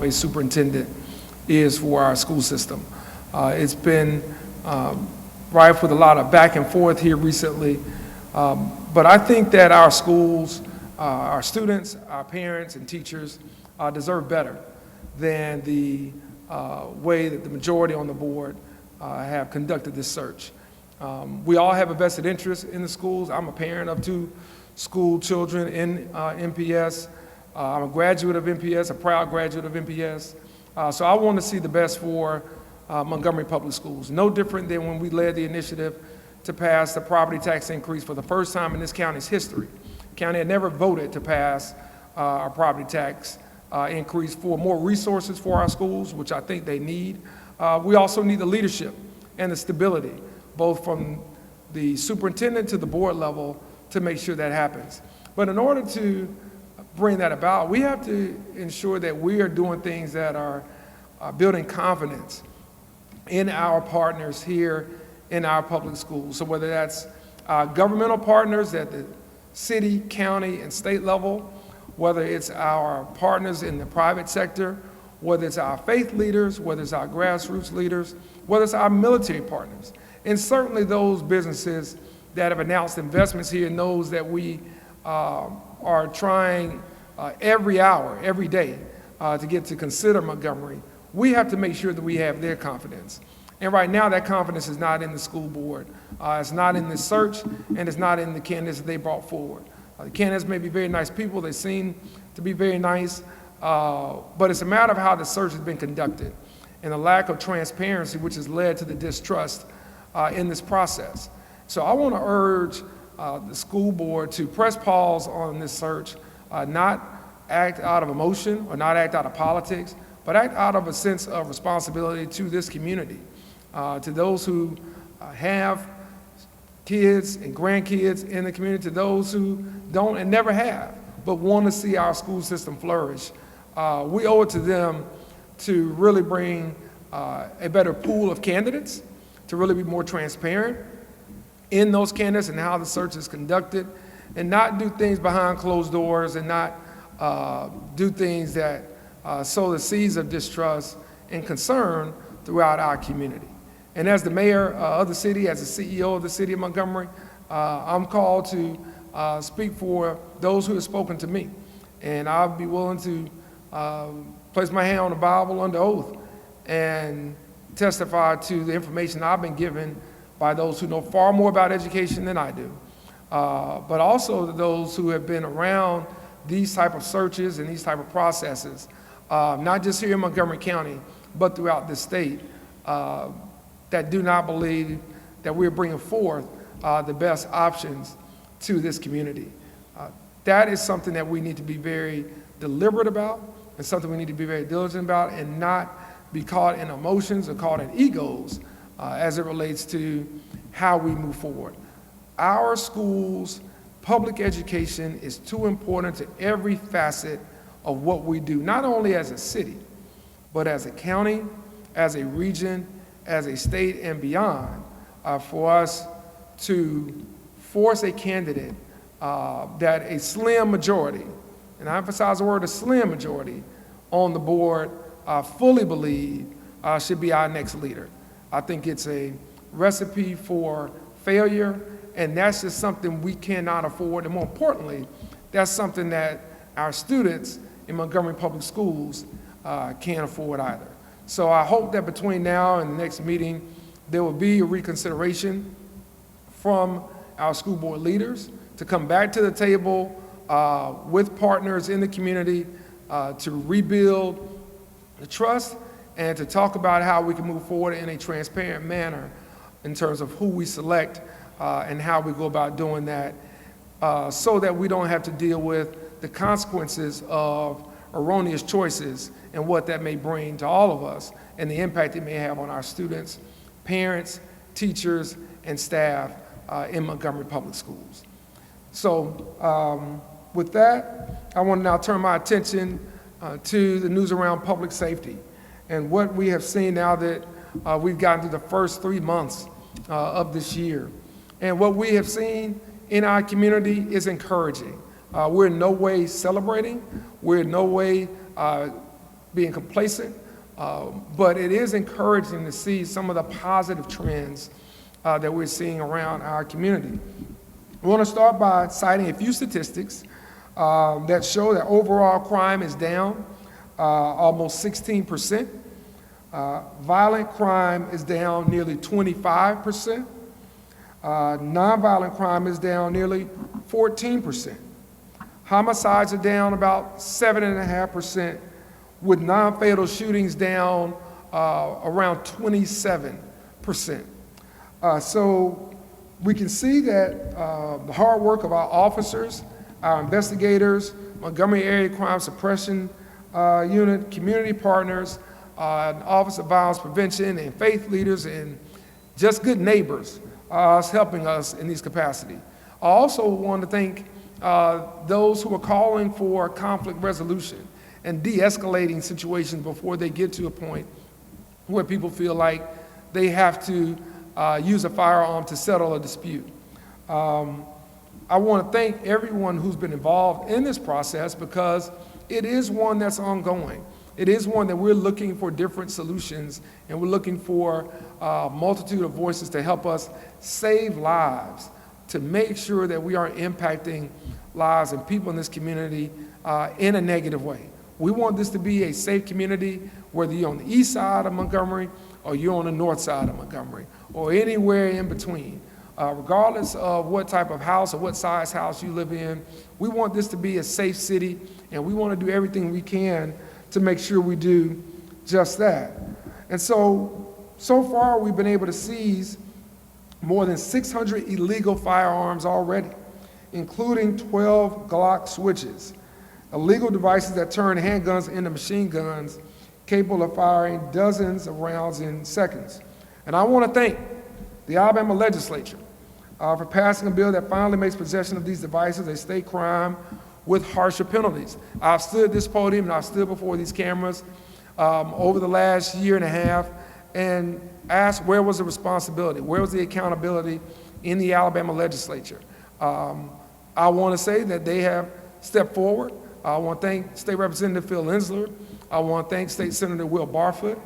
a superintendent is for our school system. It's been rife with a lot of back and forth here recently, but I think that our schools, our students, our parents and teachers deserve better than the way that the majority on the board have conducted this search. We all have a vested interest in the schools. I'm a parent of 2 school children in MPS. I'm a graduate of MPS, a proud graduate of MPS. So I want to see the best for Montgomery Public Schools. No different than when we led the initiative to pass the property tax increase for the first time in this county's history. The county had never voted to pass our property tax increase for more resources for our schools, which I think they need. We also need the leadership and the stability, both from the superintendent to the board level, to make sure that happens. But in order to bring that about, we have to ensure that we are doing things that are building confidence in our partners here in our public schools. So whether that's governmental partners at the city, county, and state level, whether it's our partners in the private sector, whether it's our faith leaders, whether it's our grassroots leaders, whether it's our military partners, and certainly those businesses that have announced investments here and those that we are trying every hour, every day to get to consider Montgomery. We have to make sure that we have their confidence. And right now, that confidence is not in the school board. It's not in this search, and it's not in the candidates that they brought forward. The candidates may be very nice people. They seem to be very nice, but it's a matter of how the search has been conducted and the lack of transparency, which has led to the distrust in this process. So I want to urge the school board to press pause on this search, not act out of emotion or not act out of politics, but act out of a sense of responsibility to this community, to those who have kids and grandkids in the community, to those who don't and never have, but want to see our school system flourish. We owe it to them to really bring a better pool of candidates, to really be more transparent in those candidates and how the search is conducted, and not do things behind closed doors and not do things that sow the seeds of distrust and concern throughout our community. And as the mayor of the city, as the CEO of the city of Montgomery, I'm called to speak for those who have spoken to me. And I'll be willing to place my hand on the Bible under oath and testify to the information I've been given by those who know far more about education than I do, but also those who have been around these type of searches and these type of processes, not just here in Montgomery County, but throughout the state, that do not believe that we're bringing forth the best options to this community. That is something that we need to be very deliberate about, and something we need to be very diligent about, and not be caught in emotions or caught in egos as it relates to how we move forward. Our schools, public education is too important to every facet of what we do, not only as a city, but as a county, as a region, as a state and beyond, for us to force a candidate that a slim majority, and I emphasize the word a slim majority, on the board fully believe should be our next leader. I think it's a recipe for failure, and that's just something we cannot afford. And more importantly, that's something that our students in Montgomery Public Schools can't afford either. So I hope that between now and the next meeting, there will be a reconsideration from our school board leaders to come back to the table with partners in the community to rebuild the trust and to talk about how we can move forward in a transparent manner in terms of who we select and how we go about doing that so that we don't have to deal with the consequences of erroneous choices and what that may bring to all of us and the impact it may have on our students, parents, teachers, and staff in Montgomery Public Schools. So with that, I want to now turn my attention to the news around public safety and what we have seen now that we've gotten through the first 3 months of this year. And what we have seen in our community is encouraging. We're in no way celebrating. We're in no way being complacent, but it is encouraging to see some of the positive trends that we're seeing around our community. I want to start by citing a few statistics that show that overall crime is down almost 16%. Violent crime is down nearly 25%. Nonviolent crime is down nearly 14%. Homicides are down about 7.5%, with non-fatal shootings down around 27%. So we can see that the hard work of our officers, our investigators, Montgomery Area Crime Suppression Unit, community partners, Office of Violence Prevention, and faith leaders, and just good neighbors is helping us in these capacities. I also want to thank those who are calling for conflict resolution and de-escalating situations before they get to a point where people feel like they have to use a firearm to settle a dispute. I want to thank everyone who's been involved in this process, because it is one that's ongoing. It is one that we're looking for different solutions, and we're looking for a multitude of voices to help us save lives, to make sure that we aren't impacting lives and people in this community in a negative way. We want this to be a safe community, whether you're on the east side of Montgomery or you're on the north side of Montgomery or anywhere in between. Regardless of what type of house or what size house you live in, we want this to be a safe city, and we want to do everything we can to make sure we do just that. And so far we've been able to seize more than 600 illegal firearms already, including 12 Glock switches, illegal devices that turn handguns into machine guns capable of firing dozens of rounds in seconds. And I want to thank the Alabama legislature for passing a bill that finally makes possession of these devices a state crime with harsher penalties. I've stood at this podium and I've stood before these cameras over the last year and a half and asked where was the responsibility, where was the accountability in the Alabama legislature. I want to say that they have stepped forward. I want to thank State Representative Phil Lenzler. I want to thank State Senator Will Barfoot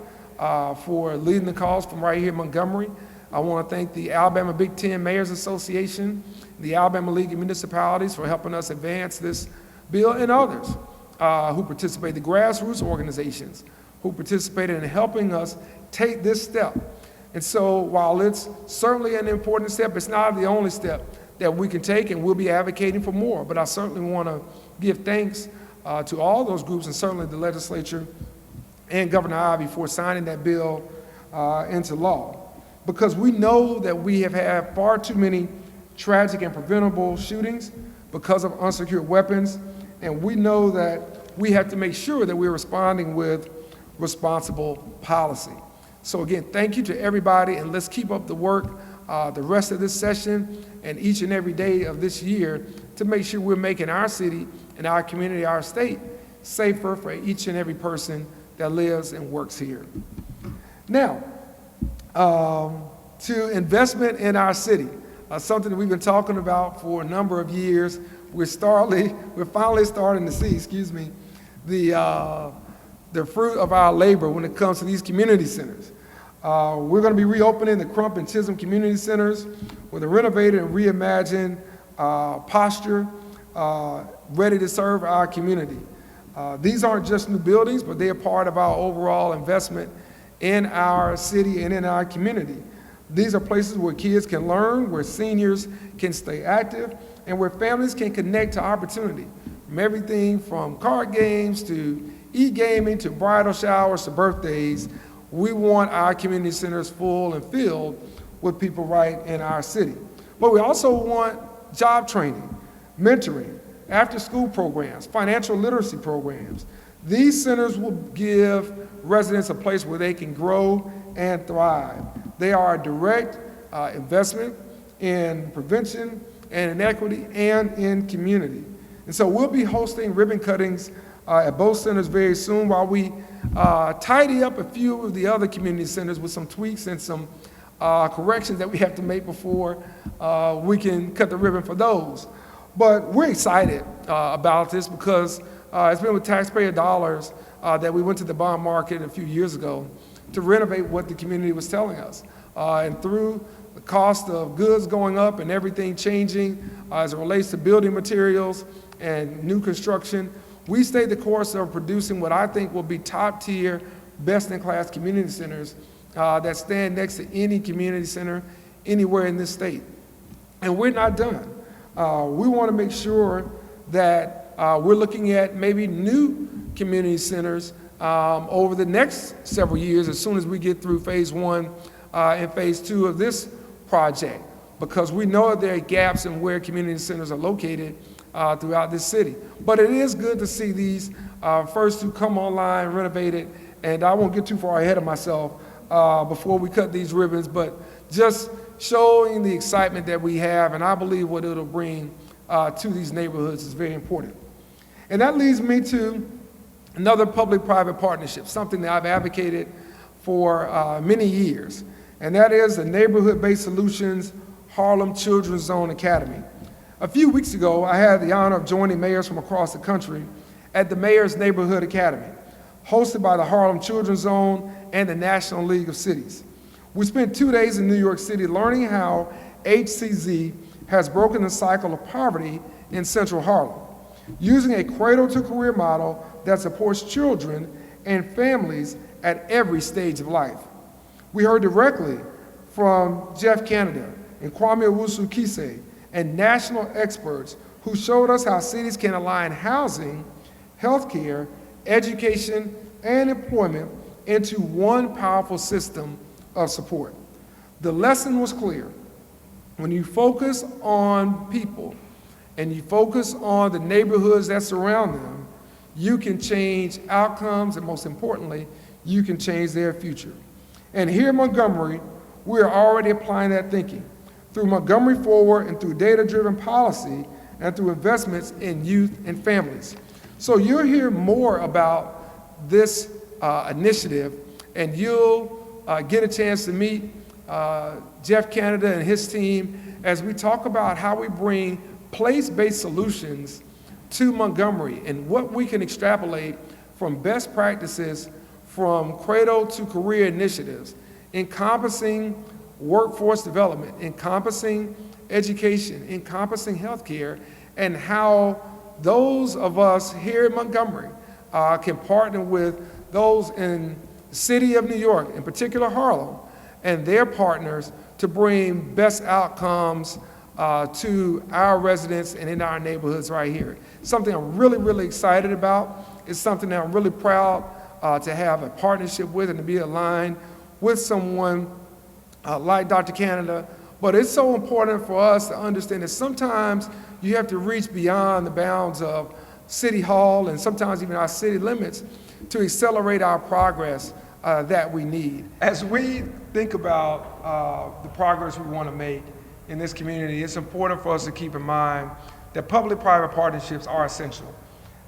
for leading the cause from right here in Montgomery. I want to thank the Alabama Big Ten Mayors Association, the Alabama League of Municipalities for helping us advance this bill, and others who participate, the grassroots organizations who participated in helping us take this step. And so while it's certainly an important step, it's not the only step that we can take, and we'll be advocating for more. But I certainly want to give thanks to all those groups, and certainly the legislature and Governor Ivey for signing that bill into law. Because we know that we have had far too many tragic and preventable shootings because of unsecured weapons, and we know that we have to make sure that we're responding with responsible policy. So again, thank you to everybody, and let's keep up the work the rest of this session and each and every day of this year to make sure we're making our city and our community, our state, safer for each and every person that lives and works here. Now, to investment in our city, something that we've been talking about for a number of years. We're finally starting to see, the fruit of our labor when it comes to these community centers. We're going to be reopening the Crump and Chisholm community centers with a renovated and reimagined posture, ready to serve our community. These aren't just new buildings, but they are part of our overall investment in our city and in our community. These are places where kids can learn, where seniors can stay active, and where families can connect to opportunity, from everything from card games to e-gaming to bridal showers to birthdays. We want our community centers full and filled with people right in our city. But we also want job training, mentoring, after-school programs, financial literacy programs. These centers will give residents a place where they can grow and thrive. They are a direct investment in prevention and in equity and in community. And so we'll be hosting ribbon cuttings at both centers very soon, while we tidy up a few of the other community centers with some tweaks and some corrections that we have to make before we can cut the ribbon for those. But we're excited about this because it's been with taxpayer dollars that we went to the bond market a few years ago to renovate what the community was telling us. And through the cost of goods going up and everything changing as it relates to building materials and new construction, we stayed the course of producing what I think will be top-tier, best-in-class community centers that stand next to any community center anywhere in this state. And we're not done. We want to make sure that we're looking at maybe new community centers over the next several years as soon as we get through phase 1 and phase 2 of this project, because we know there are gaps in where community centers are located throughout this city. But it is good to see these first 2 come online, renovated, and I won't get too far ahead of myself before we cut these ribbons, but just showing the excitement that we have, and I believe what it'll bring to these neighborhoods is very important. And that leads me to another public-private partnership, something that I've advocated for many years, and that is the Neighborhood-Based Solutions Harlem Children's Zone Academy. A few weeks ago, I had the honor of joining mayors from across the country at the Mayor's Neighborhood Academy, hosted by the Harlem Children's Zone and the National League of Cities. We spent 2 days in New York City learning how HCZ has broken the cycle of poverty in Central Harlem, using a cradle-to-career model that supports children and families at every stage of life. We heard directly from Jeff Canada and Kwame Owusu-Kise and national experts who showed us how cities can align housing, healthcare, education, and employment into one powerful system of support. The lesson was clear. When you focus on people and you focus on the neighborhoods that surround them, you can change outcomes, and most importantly, you can change their future. And here in Montgomery, we are already applying that thinking through Montgomery Forward and through data-driven policy and through investments in youth and families. So you'll hear more about this initiative, and you'll get a chance to meet Jeff Canada and his team as we talk about how we bring place-based solutions to Montgomery and what we can extrapolate from best practices from cradle to career initiatives, encompassing workforce development, encompassing education, encompassing healthcare, and how those of us here in Montgomery can partner with those in the city of New York, in particular Harlem, and their partners to bring best outcomes to our residents and in our neighborhoods right here. Something I'm really, really excited about. It's something that I'm really proud to have a partnership with and to be aligned with someone like Dr. Canada. But it's so important for us to understand that sometimes you have to reach beyond the bounds of City Hall and sometimes even our city limits to accelerate our progress that we need. As we think about the progress we want to make in this community, it's important for us to keep in mind that public-private partnerships are essential.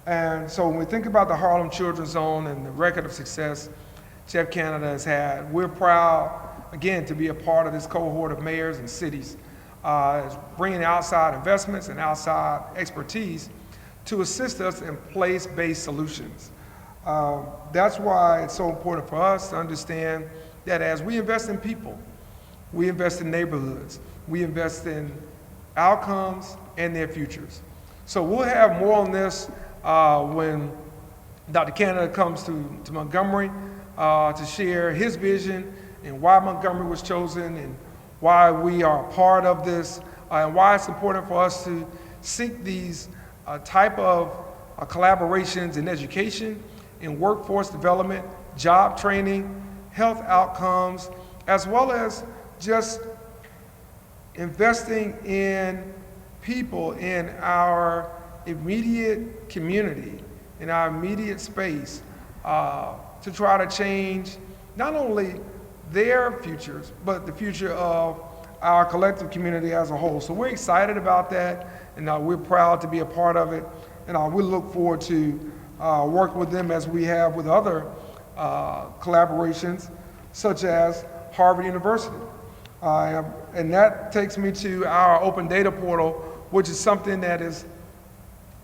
And so when we think about the Harlem Children's Zone and the record of success Jeff Canada has had, we're proud, again, to be a part of this cohort of mayors and cities, bringing outside investments and outside expertise to assist us in place-based solutions. That's why it's so important for us to understand that as we invest in people, we invest in neighborhoods, we invest in outcomes and their futures. So we'll have more on this when Dr. Canada comes to Montgomery to share his vision and why Montgomery was chosen and why we are a part of this and why it's important for us to seek these type of collaborations in education, in workforce development, job training, health outcomes, as well as just investing in people in our immediate community, in our immediate space, to try to change not only their futures, but the future of our collective community as a whole. So we're excited about that, and we're proud to be a part of it, and we look forward to working with them as we have with other collaborations, such as Harvard University. And that takes me to our open data portal, which is something that is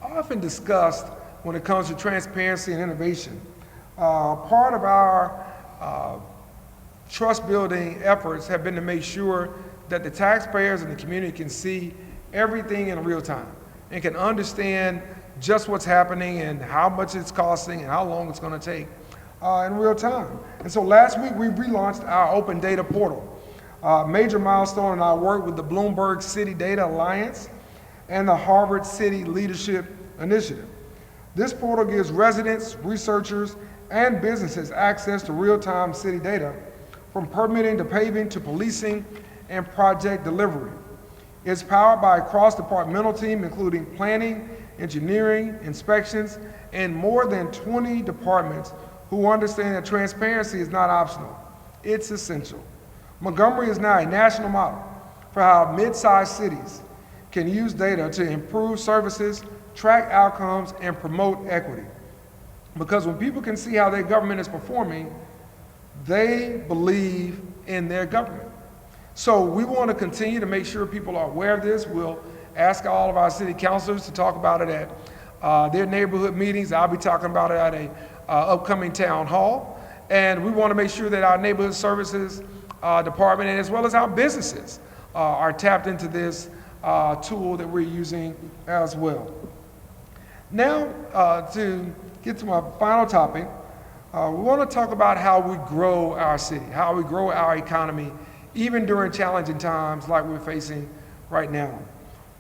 often discussed when it comes to transparency and innovation. Part of our trust building efforts have been to make sure that the taxpayers and the community can see everything in real time and can understand just what's happening and how much it's costing and how long it's going to take in real time. And so last week we relaunched our open data portal, a major milestone in our work with the Bloomberg City Data Alliance and the Harvard City Leadership Initiative. This portal gives residents, researchers, and businesses access to real-time city data, from permitting to paving to policing and project delivery. It's powered by a cross-departmental team including planning, engineering, inspections, and more than 20 departments who understand that transparency is not optional. It's essential. Montgomery is now a national model for how mid-sized cities can use data to improve services, track outcomes, and promote equity. Because when people can see how their government is performing, they believe in their government. So we want to continue to make sure people are aware of this. We'll ask all of our city councilors to talk about it at their neighborhood meetings. I'll be talking about it at a upcoming town hall. And we want to make sure that our neighborhood services department, and as well as our businesses, are tapped into this tool that we're using as well. Now, to get to my final topic, we want to talk about how we grow our city, how we grow our economy, even during challenging times like we're facing right now.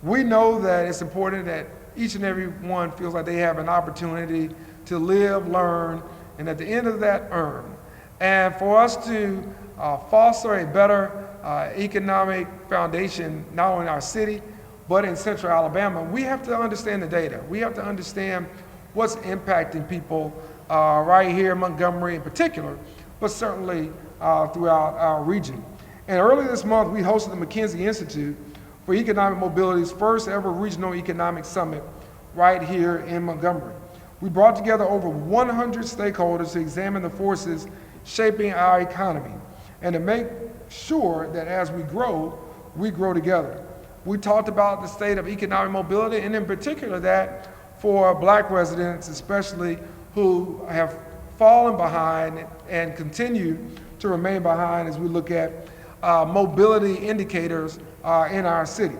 We know that it's important that each and every one feels like they have an opportunity to live, learn, and at the end of that, earn. And for us to foster a better economic foundation, not only in our city, but in Central Alabama, we have to understand the data. We have to understand what's impacting people right here in Montgomery in particular, but certainly throughout our region. And earlier this month, we hosted the McKinsey Institute for Economic Mobility's first ever regional economic summit right here in Montgomery. We brought together over 100 stakeholders to examine the forces shaping our economy and to make sure that as we grow together. We talked about the state of economic mobility, and in particular that for Black residents especially, who have fallen behind and continue to remain behind as we look at mobility indicators in our city.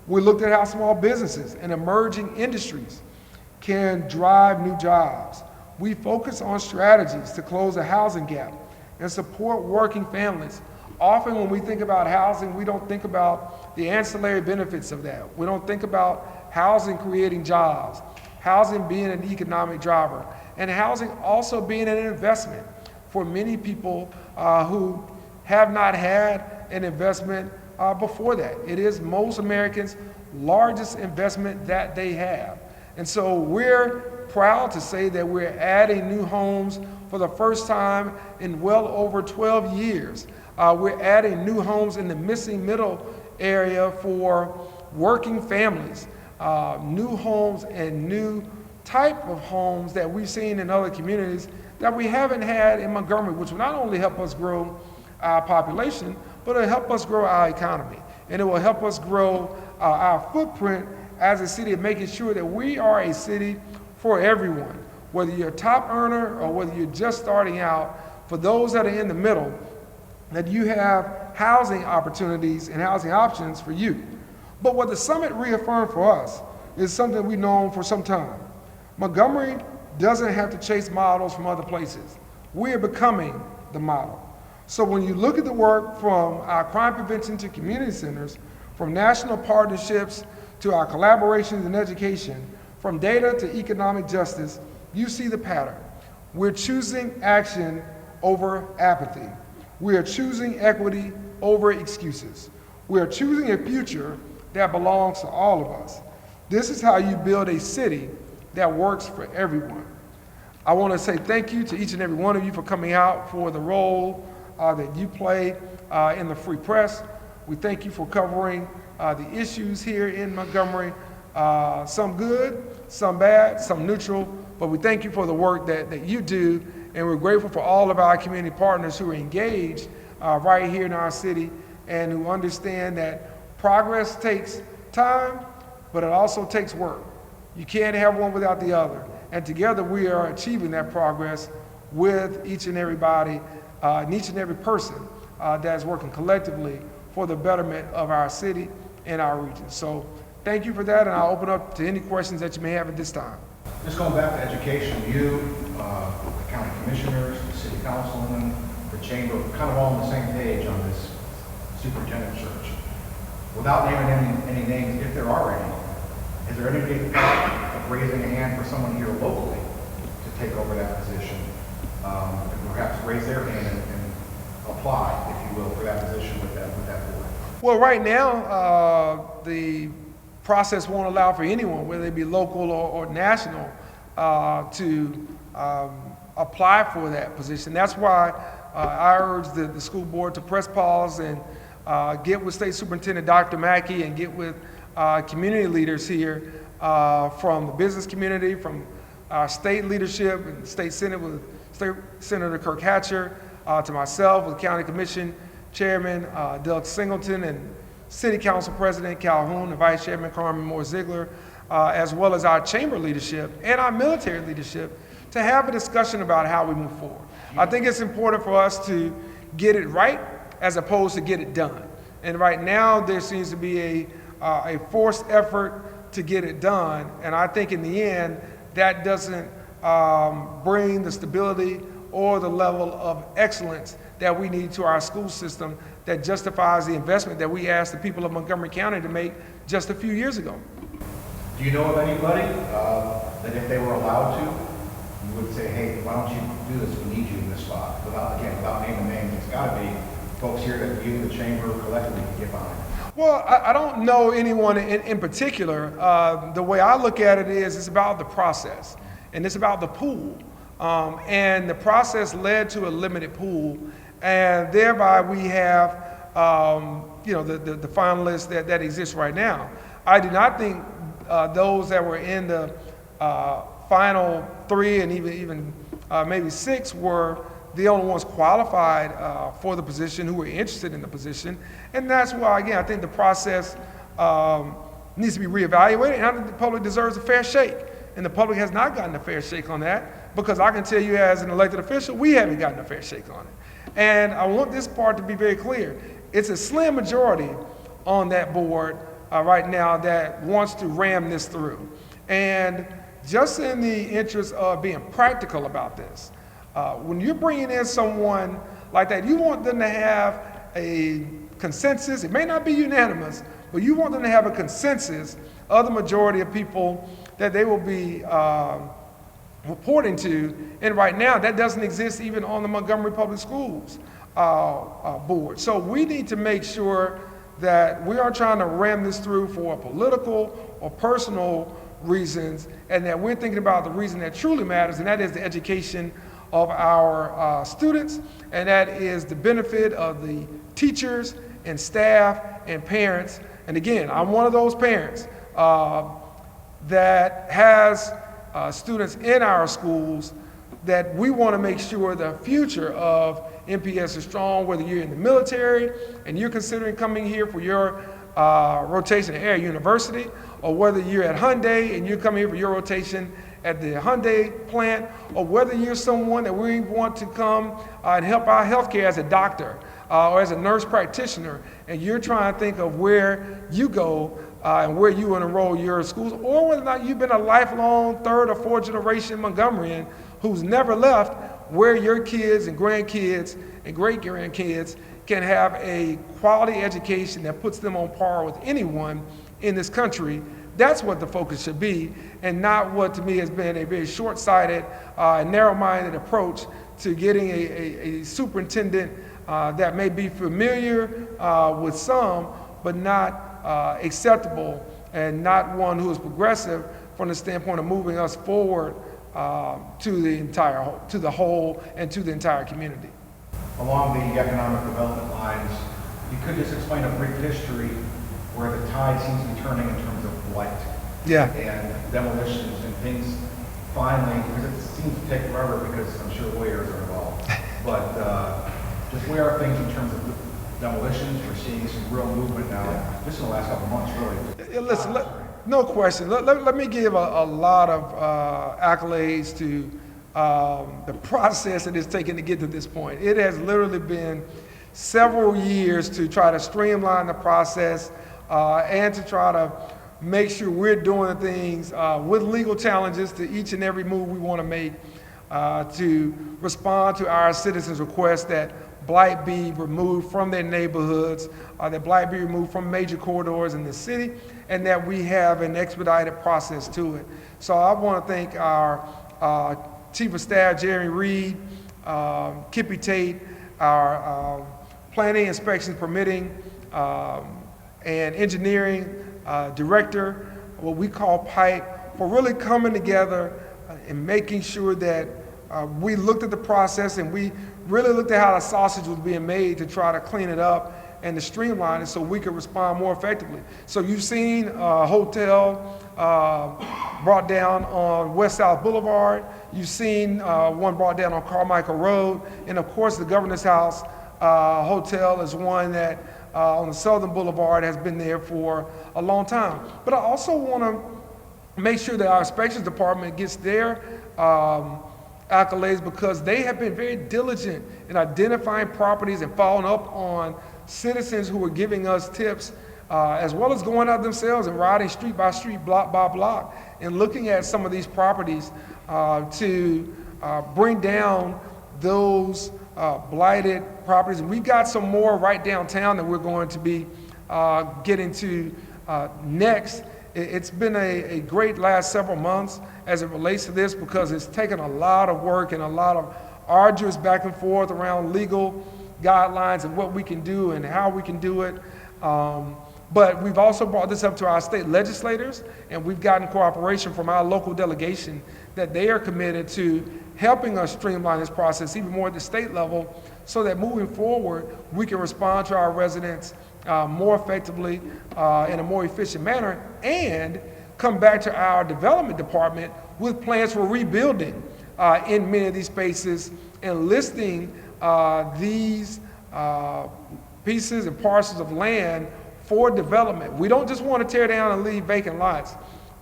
We looked at how small businesses and emerging industries can drive new jobs. We focus on strategies to close the housing gap and support working families. Often when we think about housing, we don't think about the ancillary benefits of that. We don't think about housing creating jobs, housing being an economic driver, and housing also being an investment for many people who have not had an investment before that. It is most Americans' largest investment that they have. And so we're proud to say that we're adding new homes for the first time in well over 12 years. We're adding new homes in the missing middle area for working families, new homes and new type of homes that we've seen in other communities that we haven't had in Montgomery, which will not only help us grow our population, but it'll help us grow our economy. And it will help us grow our footprint as a city of making sure that we are a city for everyone, whether you're a top earner or whether you're just starting out. For those that are in the middle, that you have housing opportunities and housing options for you. But what the summit reaffirmed for us is something we've known for some time. Montgomery doesn't have to chase models from other places. We are becoming the model. So when you look at the work from our crime prevention to community centers, from national partnerships to our collaborations in education, from data to economic justice, you see the pattern. We're choosing action over apathy. We are choosing equity over excuses. We are choosing a future that belongs to all of us. This is how you build a city that works for everyone. I want to say thank you to each and every one of you for coming out, for the role that you play in the Free Press. We thank you for covering the issues here in Montgomery, some good, some bad, some neutral, but we thank you for the work that you do, and we're grateful for all of our community partners who are engaged right here in our city and who understand that progress takes time, but it also takes work. You can't have one without the other. And together we are achieving that progress with each and everybody, and each and every person that is working collectively for the betterment of our city and our region. So thank you for that, and I'll open up to any questions that you may have at this time. Just going back to education, you, the county commissioners, the city councilwoman, the chamber, kind of all on the same page on this superintendent search. Without naming any names, if there are any, is there any thought of raising a hand for someone here locally to take over that position, and perhaps raise their hand and apply, if you will, for that position with that board? Well, right now, the process won't allow for anyone, whether it be local or national, to apply for that position. That's why I urge the school board to press pause and get with State Superintendent Dr. Mackey and get with community leaders here from the business community, from our state leadership and state senate with State Senator Kirk Hatcher, to myself with County Commission Chairman Doug Singleton and City Council President Calhoun and Vice Chairman Carmen Moore-Ziegler, as well as our chamber leadership and our military leadership, to have a discussion about how we move forward. I think it's important for us to get it right as opposed to get it done. And right now there seems to be a forced effort to get it done, and I think in the end that doesn't bring the stability or the level of excellence that we need to our school system that justifies the investment that we asked the people of Montgomery County to make just a few years ago. Do you know of anybody that if they were allowed to, you would say, hey, why don't you do this, we need you in this spot, without naming names? It's got to be folks here that you, the chamber, collectively can get behind. Well, I don't know anyone in particular. The way I look at it is it's about the process, and it's about the pool. And the process led to a limited pool, and thereby we have the finalists that exist right now. I do not think those that were in the final three and even maybe six were the only ones qualified for the position, who were interested in the position. And that's why, again, I think the process needs to be reevaluated, and I think the public deserves a fair shake. And the public has not gotten a fair shake on that, because I can tell you as an elected official, we haven't gotten a fair shake on it. And I want this part to be very clear. It's a slim majority on that board right now that wants to ram this through. And just in the interest of being practical about this, when you're bringing in someone like that, you want them to have a consensus. It may not be unanimous, but you want them to have a consensus of the majority of people that they will be reporting to. And right now, that doesn't exist even on the Montgomery Public Schools board. So we need to make sure that we aren't trying to ram this through for political or personal reasons, and that we're thinking about the reason that truly matters, and that is the education of our students, and that is the benefit of the teachers and staff and parents. And again, I'm one of those parents that has students in our schools that we want to make sure the future of MPS is strong, whether you're in the military and you're considering coming here for your rotation at Air University, or whether you're at Hyundai and you're coming here for your rotation at the Hyundai plant, or whether you're someone that we want to come and help our healthcare as a doctor or as a nurse practitioner, and you're trying to think of where you go and where you want to enroll your schools, or whether or not you've been a lifelong third or fourth generation Montgomeryan who's never left, where your kids and grandkids and great-grandkids can have a quality education that puts them on par with anyone in this country. That's what the focus should be, and not what to me has been a very short-sighted, narrow-minded approach to getting a superintendent that may be familiar with some, but not acceptable, and not one who is progressive from the standpoint of moving us forward to the whole and to the entire community. Along the economic development lines, you could just explain a brief history where the tide seems to be turning in terms of blight and demolitions and things finally, because it seems to take forever because I'm sure lawyers are involved, but just where are things in terms of demolitions? We're seeing some real movement now, just in the last couple of months, really. Listen, no question. Let me give a lot of accolades to the process that it's taken to get to this point. It has literally been several years to try to streamline the process and to try to make sure we're doing things with legal challenges to each and every move we want to make to respond to our citizens' requests that blight be removed from their neighborhoods, that blight be removed from major corridors in the city, and that we have an expedited process to it. So I want to thank our Chief of Staff, Jeremy Reed, Kippy Tate, our Planning, Inspections, Permitting, and Engineering Director, what we call PIPE, for really coming together and making sure that we looked at the process and we really looked at how the sausage was being made to try to clean it up and to streamline it so we could respond more effectively. So you've seen a hotel brought down on West South Boulevard. You've seen one brought down on Carmichael Road. And of course, the Governor's House Hotel is one that on the Southern Boulevard has been there for a long time. But I also want to make sure that our inspections department gets their accolades, because they have been very diligent in identifying properties and following up on citizens who are giving us tips, as well as going out themselves and riding street by street, block by block, and looking at some of these properties to bring down those blighted properties. And we've got some more right downtown that we're going to be getting to next. It's been a great last several months as it relates to this, because it's taken a lot of work and a lot of arduous back and forth around legal guidelines and what we can do and how we can do it. But we've also brought this up to our state legislators, and we've gotten cooperation from our local delegation that they are committed to helping us streamline this process even more at the state level, so that moving forward, we can respond to our residents more effectively in a more efficient manner, and come back to our development department with plans for rebuilding in many of these spaces and listing these pieces and parcels of land for development. We don't just want to tear down and leave vacant lots.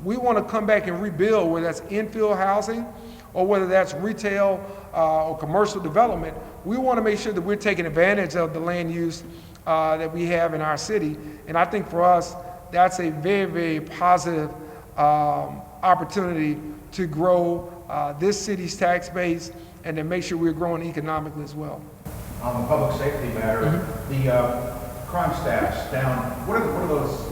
We want to come back and rebuild, whether that's infill housing or whether that's retail or commercial development. We want to make sure that we're taking advantage of the land use that we have in our city. And I think for us, that's a very, very positive opportunity to grow this city's tax base and to make sure we're growing economically as well. On the public safety matter, the crime stats down, what are those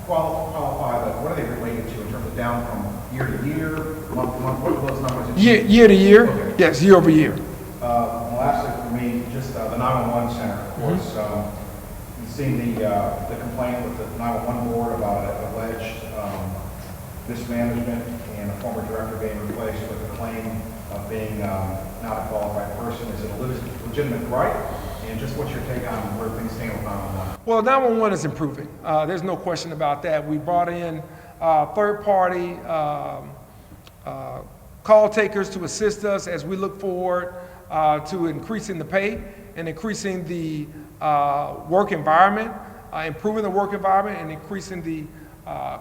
what are they related to in terms of down from year to year, month to month? What are those numbers? Year to year? Okay. Yes, year over year. Lastly for me, just the 911 center, of course. You've seen the complaint with the 911 board about alleged mismanagement and a former director being replaced with a claim of being not a qualified person. Is it a legitimate right? And just what's your take on where things stand with 911? Well, 911 is improving. There's no question about that. We brought in third-party call takers to assist us as we look forward to increasing the pay and increasing the work environment, improving the work environment and increasing the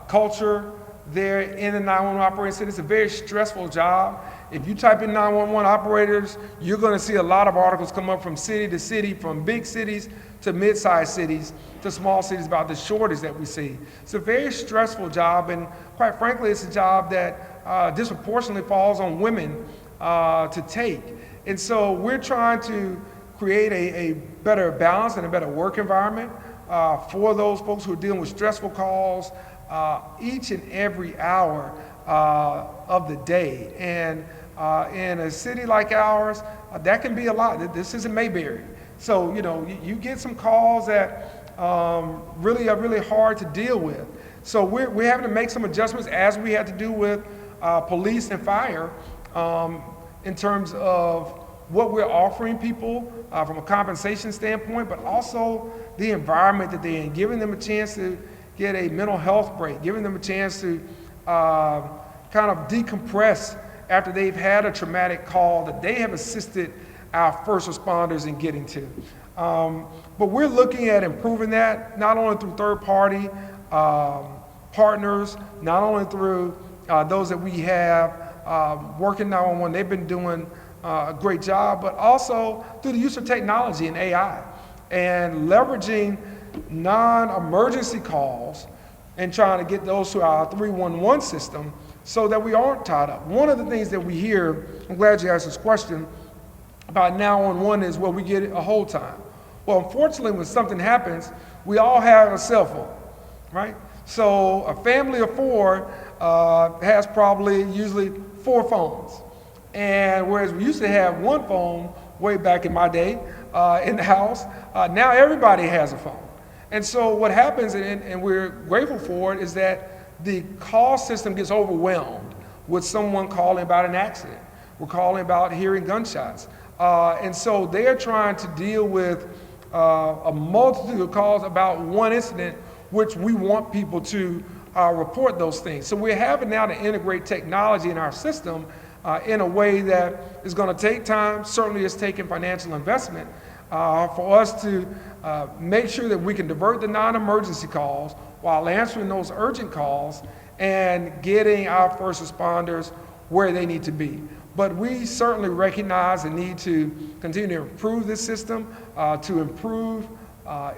culture there in the 911 operating center. It's a very stressful job. If you type in 911 operators, you're going to see a lot of articles come up from city to city, from big cities to mid-sized cities to small cities about the shortage that we see. It's a very stressful job, and quite frankly, it's a job that disproportionately falls on women to take. And so we're trying to create a better balance and a better work environment for those folks who are dealing with stressful calls each and every hour of the day. And in a city like ours, that can be a lot. This isn't Mayberry. So, you know, you get some calls that really are really hard to deal with. So we're having to make some adjustments, as we had to do with police and fire, in terms of what we're offering people from a compensation standpoint, but also the environment that they're in, giving them a chance to get a mental health break, giving them a chance to kind of decompress after they've had a traumatic call that they have assisted our first responders in getting to. But we're looking at improving that, not only through third-party partners, not only through those that we have working 911. They've been doing a great job, but also through the use of technology and AI and leveraging non-emergency calls and trying to get those to our 311 system so that we aren't tied up. One of the things that we hear, I'm glad you asked this question, about 911 is, well, we get a hold time. Well, unfortunately, when something happens, we all have a cell phone, right? So a family of four has probably usually 4 phones. And whereas we used to have one phone way back in my day in the house, now everybody has a phone. And so what happens, and we're grateful for it, is that the call system gets overwhelmed with someone calling about an accident. We're calling about hearing gunshots. And so they're trying to deal with a multitude of calls about one incident, which we want people to report those things. So we're having now to integrate technology in our system in a way that is going to take time. Certainly it's taking financial investment for us to make sure that we can divert the non-emergency calls while answering those urgent calls and getting our first responders where they need to be. But we certainly recognize the need to continue to improve this system, to improve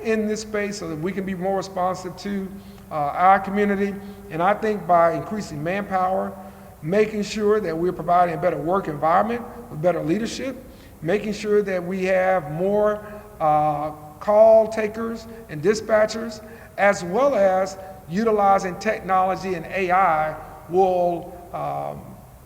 in this space so that we can be more responsive to our community. And I think by increasing manpower, making sure that we're providing a better work environment with better leadership, making sure that we have more call takers and dispatchers, as well as utilizing technology and AI will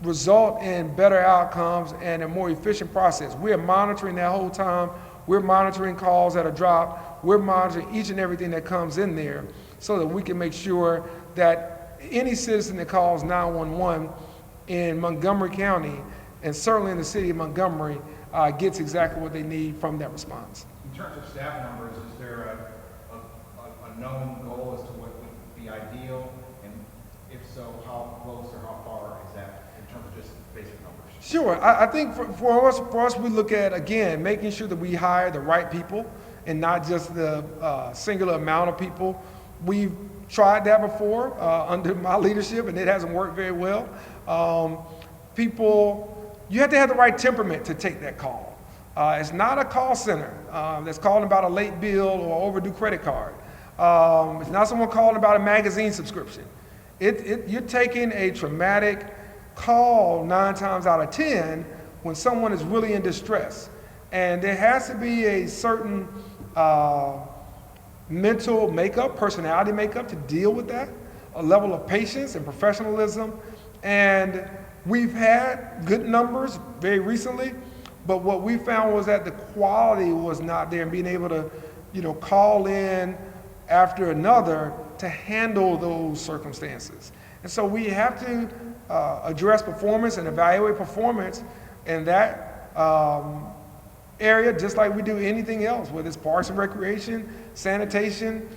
result in better outcomes and a more efficient process. We are monitoring that whole time. We're monitoring calls that are dropped. We're monitoring each and everything that comes in there so that we can make sure that any citizen that calls 911 in Montgomery County, and certainly in the city of Montgomery, gets exactly what they need from that response. In terms of staff numbers, is there a known goal as to what would be ideal? And if so, how close or how far is that in terms of just basic numbers? Sure. I think for us, we look at, again, making sure that we hire the right people and not just the singular amount of people. We've tried that before under my leadership, and it hasn't worked very well. You have to have the right temperament to take that call. It's not a call center that's calling about a late bill or overdue credit card. It's not someone calling about a magazine subscription. You're taking a traumatic call 9 times out of 10 when someone is really in distress. And there has to be a certain mental makeup, personality makeup to deal with that, a level of patience and professionalism. And we've had good numbers very recently, but what we found was that the quality was not there, and being able to, call in after another to handle those circumstances. And so we have to address performance and evaluate performance in that area, just like we do anything else, whether it's parks and recreation, sanitation,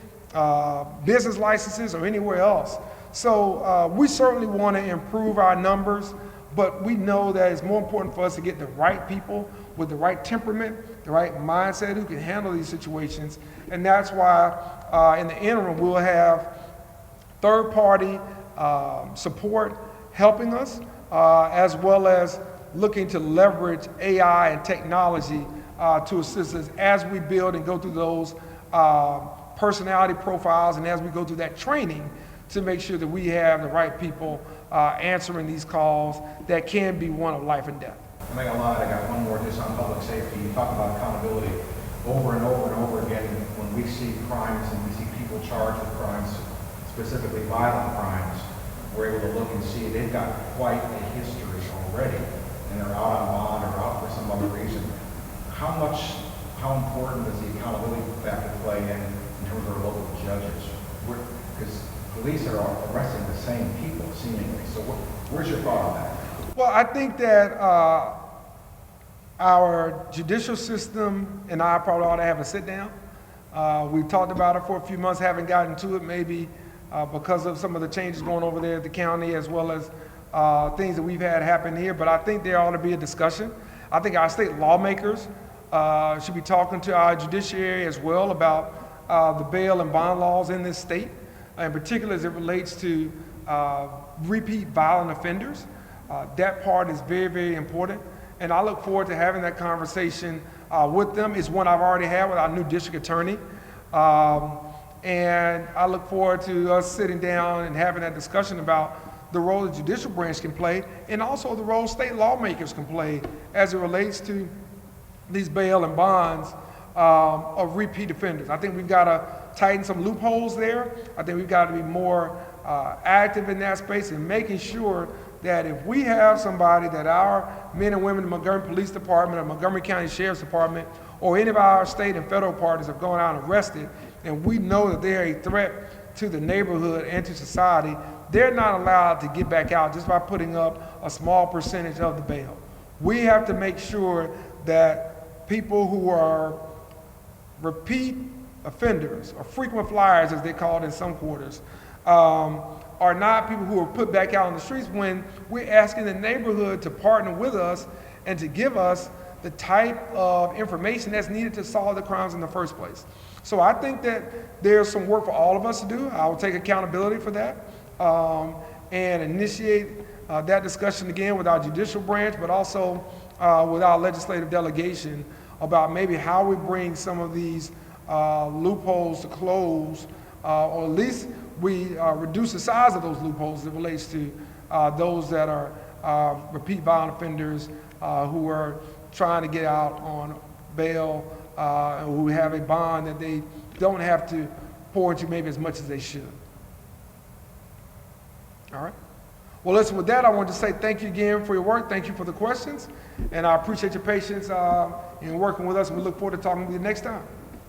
business licenses, or anywhere else. So we certainly want to improve our numbers, but we know that it's more important for us to get the right people with the right temperament, the right mindset who can handle these situations. And that's why in the interim, we'll have third-party support helping us, as well as looking to leverage AI and technology to assist us as we build and go through those personality profiles and as we go through that training to make sure that we have the right people answering these calls that can be one of life and death. I think a lot. I got one more just on public safety. You talk about accountability over and over and over again. When we see crimes and we see people charged with crimes, specifically violent crimes, we're able to look and see they've got quite a history already, and they're out on bond or out for some other reason. How important does the accountability factor play in terms of our local judges? Because police are arresting the same people, seemingly. So where's your thought on that? Well, I think that our judicial system and I probably ought to have a sit down. We've talked about it for a few months, haven't gotten to it, maybe because of some of the changes going over there at the county, as well as things that we've had happen here. But I think there ought to be a discussion. I think our state lawmakers should be talking to our judiciary as well about the bail and bond laws in this state, in particular as it relates to repeat violent offenders. That part is very, very important, and I look forward to having that conversation with them. It's one I've already had with our new district attorney, and I look forward to us sitting down and having that discussion about the role the judicial branch can play, and also the role state lawmakers can play as it relates to these bail and bonds of repeat offenders. I think we've got to tighten some loopholes there. I think we've got to be more active in that space and making sure that if we have somebody that our men and women in the Montgomery Police Department or Montgomery County Sheriff's Department or any of our state and federal parties have gone out and arrested, and we know that they're a threat to the neighborhood and to society, they're not allowed to get back out just by putting up a small percentage of the bail. We have to make sure that people who are repeat offenders, or frequent flyers as they call it in some quarters, are not people who are put back out on the streets when we're asking the neighborhood to partner with us and to give us the type of information that's needed to solve the crimes in the first place. So I think that there's some work for all of us to do. I will take accountability for that and initiate that discussion again with our judicial branch, but also with our legislative delegation about maybe how we bring some of these loopholes to close, or at least we reduce the size of those loopholes as it relates to those that are repeat violent offenders who are trying to get out on bail, and who have a bond that they don't have to pour into maybe as much as they should. All right. Well, listen, with that, I want to say thank you again for your work. Thank you for the questions. And I appreciate your patience in working with us. And we look forward to talking with you next time.